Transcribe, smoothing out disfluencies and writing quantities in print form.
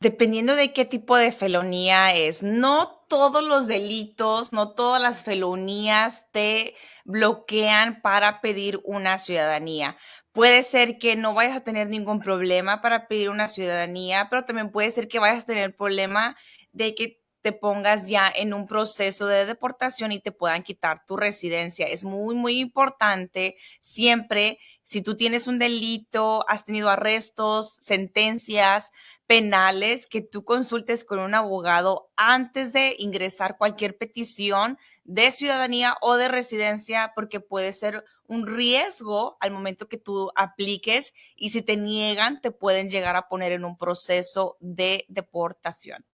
Dependiendo de qué tipo de felonía es. No todos los delitos, no todas las felonías te bloquean para pedir una ciudadanía. Puede ser que no vayas a tener ningún problema para pedir una ciudadanía, pero también puede ser que vayas a tener problema de que te pongas ya en un proceso de deportación y te puedan quitar tu residencia. Es muy, muy importante siempre, si tú tienes un delito, has tenido arrestos, sentencias penales, que tú consultes con un abogado antes de ingresar cualquier petición de ciudadanía o de residencia, porque puede ser un riesgo al momento que tú apliques y si te niegan, te pueden llegar a poner en un proceso de deportación.